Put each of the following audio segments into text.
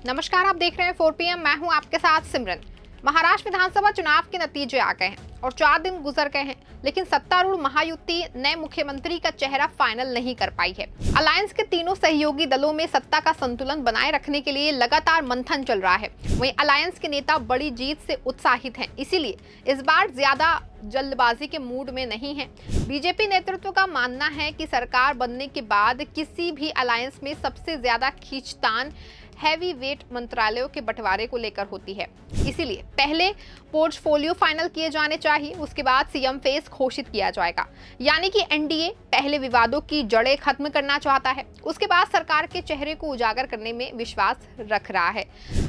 नमस्कार, आप देख रहे हैं 4 PM। मैं हूं आपके साथ सिमरन। महाराष्ट्र विधानसभा चुनाव के नतीजे आ गए हैं और 4 दिन गुजर गए हैं, लेकिन सत्तारूढ़ महायुति नए मुख्यमंत्री का चेहरा फाइनल नहीं कर पाई है। अलायंस के तीनों सहयोगी दलों में सत्ता का संतुलन बनाए रखने के लिए लगातार मंथन चल रहा है। वहीं अलायंस के नेता बड़ी जीत से उत्साहित हैं, इसीलिए इस बार ज्यादा जल्दबाजी के मूड में नहीं है। बीजेपी नेतृत्व का मानना है कि सरकार बनने के बाद किसी भी अलायंस में सबसे ज्यादा खींचतान हैवी वेट मंत्रालयों के बंटवारे को लेकर होती है। इसीलिए पहले पोर्टफोलियो फाइनल किए जाने चाहिए, उसके बाद सीएम फेस घोषित किया जाएगा। यानी कि एनडीए पहले विवादों की जड़ें खत्म करना चाहता है, उसके बाद सरकार के चेहरे को उजागर करने में विश्वास रख रहा है।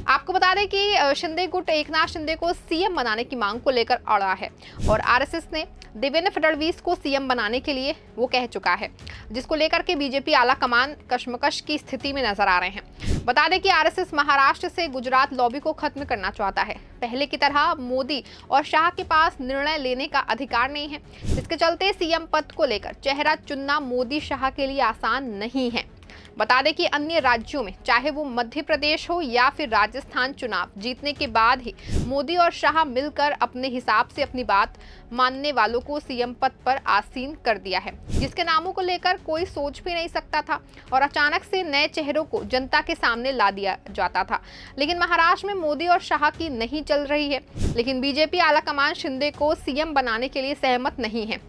आपको बता दें कि शिंदे गुट एकनाथ शिंदे को सीएम बनाने की मांग को लेकर अड़ा है और आरएसएस ने देवेंद्र फडणवीस को सीएम बनाने के लिए वो कह चुका है, जिसको लेकर के बीजेपी आला कमान कशमकश की स्थिति में नजर आ रहे हैं। बता दें कि आरएसएस महाराष्ट्र से गुजरात लॉबी को खत्म करना चाहता है। पहले की तरह मोदी और शाह के पास निर्णय लेने का अधिकार नहीं है। इसके चलते सीएम पद को लेकर चेहरा चुनना मोदी शाह के लिए आसान नहीं है। बता दें कि अन्य राज्यों में, चाहे वो मध्य प्रदेश हो या फिर राजस्थान, चुनाव जीतने के बाद ही मोदी और शाह मिलकर अपने हिसाब से अपनी बात मानने वालों को सीएम पद पर आसीन कर दिया है, जिसके नामों को लेकर कोई सोच भी नहीं सकता था और अचानक से नए चेहरों को जनता के सामने ला दिया जाता था। लेकिन महाराष्ट्र में मोदी और शाह की नहीं चल रही है, लेकिन बीजेपी आलाकमान शिंदे को सीएम बनाने के लिए सहमत नहीं है।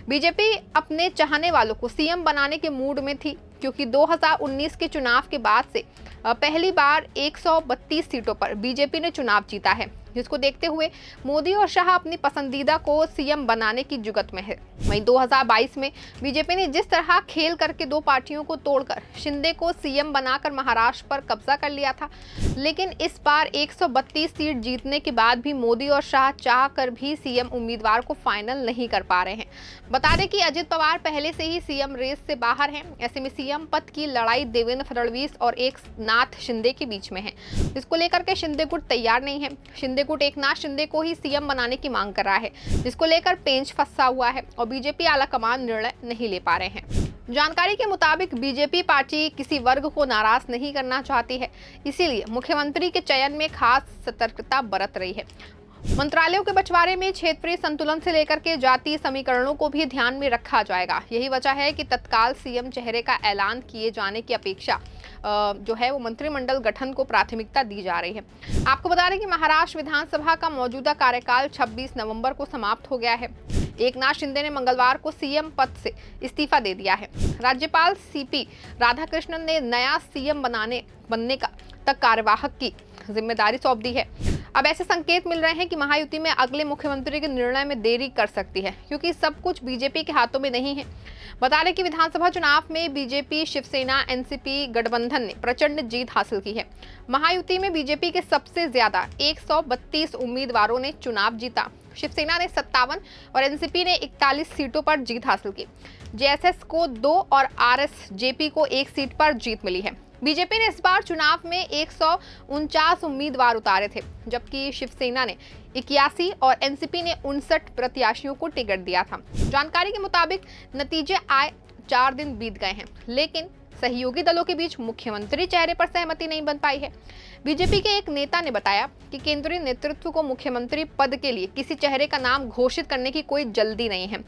बीजेपी अपने चाहने वालों को सीएम बनाने के मूड में थी, क्योंकि 2019 के चुनाव के बाद से पहली बार 132 सीटों पर बीजेपी ने चुनाव जीता है, जिसको देखते हुए मोदी और शाह अपनी पसंदीदा को सीएम बनाने की जुगत में है। वहीं 2022 में बीजेपी ने जिस तरह खेल करके दो पार्टियों को तोड़कर शिंदे को सीएम बनाकर महाराष्ट्र पर कब्जा कर लिया था, लेकिन इस बार 132 सीट जीतने के बाद भी मोदी और शाह चाह कर भी सीएम उम्मीदवार को फाइनल नहीं कर पा रहे हैं। बता दें कि अजित पवार पहले से ही सीएम रेस से बाहर हैं। ऐसे में सीएम पद की लड़ाई देवेंद्र फडणवीस और एकनाथ शिंदे के बीच में है, जिसको लेकर के शिंदे गुट तैयार नहीं है। शिंदे गुट एकनाथ शिंदे को ही सीएम बनाने की मांग कर रहा है, जिसको लेकर पेंच फंसा हुआ है और बीजेपी आलाकमान निर्णय नहीं ले पा रहे हैं। जानकारी के मुताबिक बीजेपी पार्टी किसी वर्ग को नाराज नहीं करना चाहती है, इसीलिए मुख्यमंत्री के चयन में खास सतर्कता बरत रही है। मंत्रालयों के बंटवारे में क्षेत्रीय संतुलन से लेकर के जातीय समीकरणों को भी ध्यान में रखा जाएगा। यही वजह है कि तत्काल सीएम चेहरे का ऐलान किए जाने की अपेक्षा जो है वो मंत्रिमंडल गठन को प्राथमिकता दी जा रही है। आपको बता दें कि महाराष्ट्र विधानसभा का मौजूदा कार्यकाल 26 नवंबर को समाप्त हो गया है। एकनाथ शिंदे ने मंगलवार को सीएम पद से इस्तीफा दे दिया है। राज्यपाल सीपी राधाकृष्णन ने नया सीएम बनने का तक कार्यवाहक की जिम्मेदारी सौंप दी है। अब ऐसे संकेत मिल रहे हैं कि महायुति में अगले मुख्यमंत्री के निर्णय में देरी कर सकती है, क्योंकि सब कुछ बीजेपी के हाथों में नहीं है। बता दें कि विधानसभा चुनाव में बीजेपी, शिवसेना, एनसीपी गठबंधन ने प्रचंड जीत हासिल की है। महायुति में बीजेपी के सबसे ज्यादा 132 उम्मीदवारों ने चुनाव जीता। शिवसेना ने 57 और एनसीपी ने 41 सीटों पर जीत हासिल की। जेएसएस को 2 और आरएसजेपी को 1 सीट पर जीत मिली है। बीजेपी ने इस बार चुनाव में 149 उम्मीदवार उतारे थे, जबकि शिवसेना ने 81 और एनसीपी ने 59 प्रत्याशियों को टिकट दिया था। जानकारी के मुताबिक नतीजे आए 4 दिन बीत गए हैं, लेकिन सहयोगी दलों के बीच मुख्यमंत्री चेहरे पर सहमति नहीं बन पाई है। बीजेपी के एक नेता ने बताया कि केंद्रीय नेतृत्व को मुख्यमंत्री पद के लिए किसी चेहरे का नाम घोषित करने की कोई जल्दी नहीं है।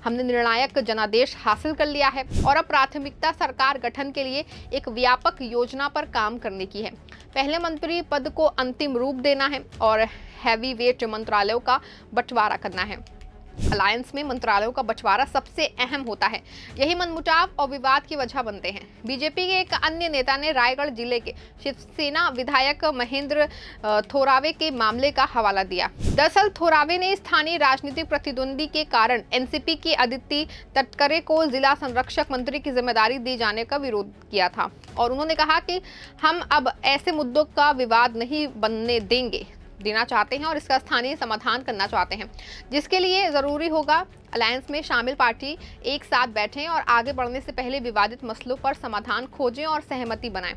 हमने निर्णायक जनादेश हासिल कर लिया है और अब प्राथमिकता सरकार गठन के लिए एक व्यापक योजना पर काम करने की है। पहले मंत्री पद को अंतिम रूप देना है और हैवी वेट मंत्रालयों का बंटवारा करना है। अलायंस में मंत्रालयों का बंटवारा सबसे अहम होता है। यही मनमुटाव और विवाद की वजह बनते हैं। बीजेपी के एक अन्य नेता ने रायगढ़ जिले के शिवसेना विधायक महेंद्र थोरावे के मामले का हवाला दिया। दरअसल थोरावे ने स्थानीय राजनीतिक प्रतिद्वंदी के कारण एनसीपी की अदिति तटकरे को जिला संरक्षक मंत्री की जिम्मेदारी दी जाने का विरोध किया था और उन्होंने कहा कि हम अब ऐसे मुद्दों का विवाद नहीं बनने देना चाहते हैं और इसका स्थानीय समाधान करना चाहते हैं, जिसके लिए जरूरी होगा अलायंस में शामिल पार्टी एक साथ बैठें और आगे बढ़ने से पहले विवादित मसलों पर समाधान खोजें और सहमति बनाएं।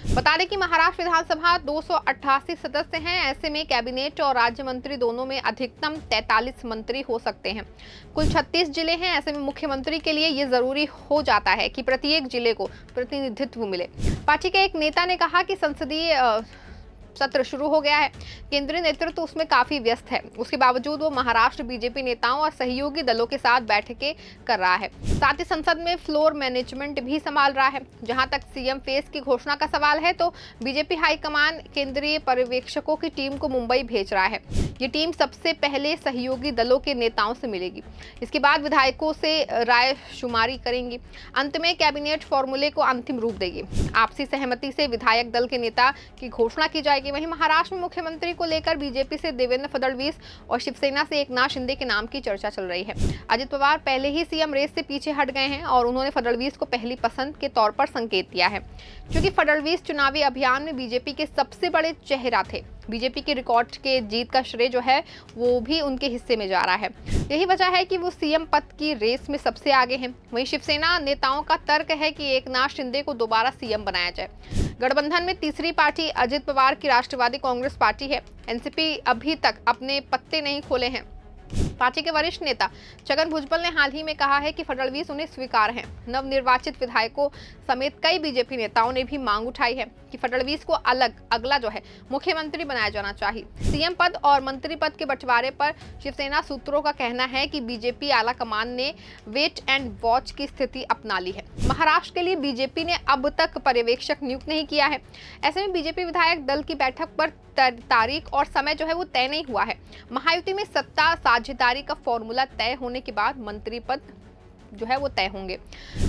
बता दें कि महाराष्ट्र विधानसभा 288 सदस्य हैं। ऐसे में कैबिनेट और राज्य मंत्री दोनों में अधिकतम 43 मंत्री हो सकते हैं। कुल 36 जिले हैं। ऐसे में मुख्यमंत्री के लिए ये जरूरी हो जाता है कि प्रत्येक जिले को प्रतिनिधित्व मिले। पार्टी के एक नेता ने कहा कि संसदीय सत्र शुरू हो गया है। केंद्रीय नेतृत्व उसमें काफी व्यस्त है। उसके बावजूद वो महाराष्ट्र बीजेपी नेताओं और सहयोगी दलों के साथ बैठकें कर रहा है। साथ ही संसद में फ्लोर मैनेजमेंट भी संभाल रहा है। जहां तक सीएम फेस की घोषणा का सवाल है तो बीजेपी हाईकमान केंद्रीय पर्यवेक्षकों की टीम को मुंबई भेज रहा है। ये टीम सबसे पहले सहयोगी दलों के नेताओं से मिलेगी। इसके बाद विधायकों से राय शुमारी करेंगी। अंत में कैबिनेट फॉर्मूले को अंतिम रूप देगी। आपसी सहमति से विधायक दल के नेता की घोषणा की जाएगी। वहीं महाराष्ट्र में मुख्यमंत्री को लेकर बीजेपी से देवेंद्र फडणवीस और शिवसेना से एकनाथ शिंदे के नाम की चर्चा चल रही है। अजित पवार पहले ही सीएम रेस से पीछे हट गए हैं और उन्होंने फडणवीस को पहली पसंद के तौर पर संकेत दिया है। क्योंकि फडणवीस चुनावी अभियान में बीजेपी के सबसे बड़े चेहरा थे। बीजेपी के रिकॉर्ड के जीत का श्रेय जो है वो भी उनके हिस्से में जा रहा है। यही वजह है कि वो सीएम पद की रेस में सबसे आगे हैं। वहीं शिवसेना नेताओं का तर्क है कि एकनाथ शिंदे को दोबारा सीएम बनाया जाए। गठबंधन में तीसरी पार्टी अजित पवार की राष्ट्रवादी कांग्रेस पार्टी है। एनसीपी अभी तक अपने पत्ते नहीं खोले हैं। पार्टी के वरिष्ठ नेता छगन भुजबल ने हाल ही में कहा है कि फडणवीस उन्हें स्वीकार हैं। नवनिर्वाचित विधायकों समेत कई बीजेपी नेताओं ने भी मांग उठाई है कि फडणवीस को अगला जो है मुख्यमंत्री बनाया जाना चाहिए। सीएम पद और मंत्री पद के बंटवारे पर शिवसेना सूत्रों का कहना है कि बीजेपी आला कमान ने वेट एंड वॉच की स्थिति अपना ली है। महाराष्ट्र के लिए बीजेपी ने अब तक पर्यवेक्षक नियुक्त नहीं किया है। ऐसे में बीजेपी विधायक दल की बैठक पर तारीख और समय जो है वो तय नहीं हुआ है। महायुति में सत्ता साझेदारी का फॉर्मूला तय होने के बाद मंत्री पद जो है वो तय होंगे।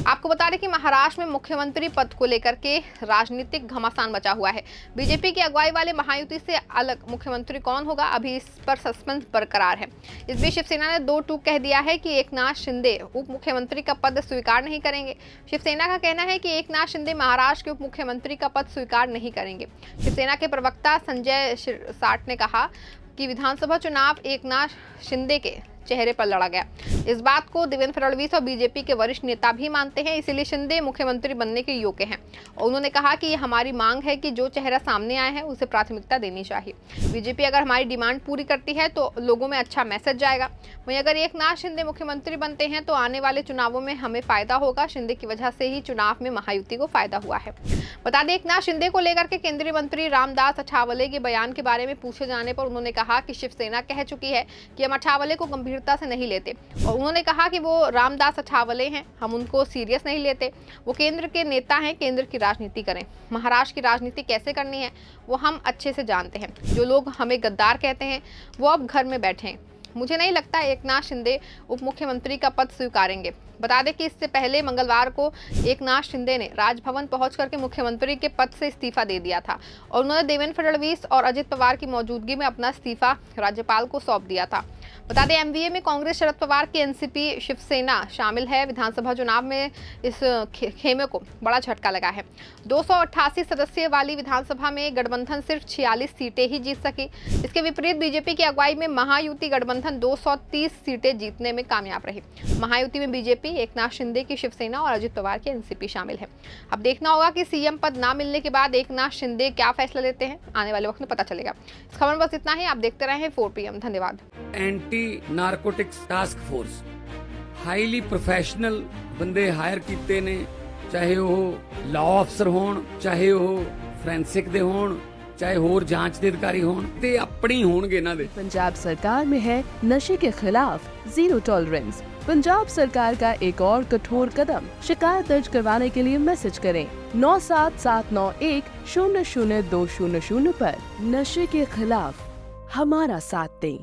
आपको बता दें कि महाराष्ट्र में मुख्यमंत्री पद को लेकर के राजनीतिक घमासान मचा हुआ है। बीजेपी की अगुवाई वाले महायुति से अलग मुख्यमंत्री कौन होगा, अभी इस पर सस्पेंस बरकरार है। इस बीच शिवसेना ने दो टूक कह दिया है कि एकनाथ शिंदे उप मुख्यमंत्री का पद स्वीकार नहीं करेंगे। शिवसेना का कहना है कि एकनाथ शिंदे महाराष्ट्र के उप मुख्यमंत्री का पद स्वीकार नहीं करेंगे। शिवसेना के प्रवक्ता संजय साठ ने कहा कि विधानसभा चुनाव एकनाथ शिंदे के चेहरे पर लड़ा गया। इस बात को देवेंद्र फडणवीस और बीजेपी के वरिष्ठ नेता भी मानते हैं, इसीलिए शिंदे मुख्यमंत्री बनने के योग्य हैं। और उन्होंने कहा कि ये हमारी मांग है कि जो चेहरा सामने आया है उसे प्राथमिकता देनी चाहिए। बीजेपी अगर हमारी डिमांड पूरी करती है तो लोगों में अच्छा मैसेज जाएगा। वहीं अगर एकनाथ शिंदे मुख्यमंत्री बनते हैं तो आने वाले चुनावों में हमें फायदा होगा। शिंदे की वजह से ही चुनाव में महायुति को फायदा हुआ है। बता दें, एकनाथ शिंदे को लेकर के केंद्रीय मंत्री रामदास अठावले के बयान के बारे में पूछे जाने पर उन्होंने कहा कि शिवसेना कह चुकी है कि हम अठावले को गंभीरता से नहीं लेते। और उन्होंने कहा कि वो रामदास अठावले हैं, हम उनको सीरियस नहीं लेते। वो केंद्र के नेता हैं, केंद्र की राजनीति करें। महाराष्ट्र की राजनीति कैसे करनी है वो हम अच्छे से जानते हैं। जो लोग हमें गद्दार कहते हैं वो अब घर में बैठे हैं। मुझे नहीं लगता एकनाथ शिंदे उप मुख्यमंत्री का पद स्वीकारेंगे। बता दें कि इससे पहले मंगलवार को एकनाथ शिंदे ने राजभवन पहुंच करके मुख्यमंत्री के पद से इस्तीफा दे दिया था और उन्होंने देवेंद्र फडणवीस और अजित पवार की मौजूदगी में अपना इस्तीफा राज्यपाल को सौंप दिया था। बता दें, एमवीए में कांग्रेस शरद पवार की एनसीपी शिवसेना शामिल है। विधानसभा चुनाव में इस खेमे को बड़ा झटका लगा है। 288 सदस्यों वाली विधानसभा में गठबंधन सिर्फ 46 सीटें ही जीत सकी। इसके विपरीत बीजेपी की अगुवाई में महायुति गठबंधन 230 सीटें जीतने में कामयाब रही। महायुति में बीजेपी, एकनाथ शिंदे की शिवसेना और अजित पवार की एनसीपी शामिल है। अब देखना होगा कि सीएम पद ना मिलने के बाद एकनाथ शिंदे क्या फैसला लेते हैं। आने वाले वक्त में पता चलेगा। इस खबर में बस इतना ही। आप देखते रहें 4 PM। धन्यवाद। Anti narcotics task force highly professional बंदे हायर कीते ने, चाहे वो लॉ अफसर होण, चाहे वो फोरेंसिक दे होण, चाहे होर जांच दे अधिकारी होण, ते अपनी होणगे इन्हां दे। पंजाब सरकार में है नशे के खिलाफ जीरो टॉलरेंस। पंजाब सरकार का एक और कठोर कदम। शिकायत दर्ज करवाने के लिए मैसेज करें 97791 00200 पर। नशे के खिलाफ हमारा साथ दें।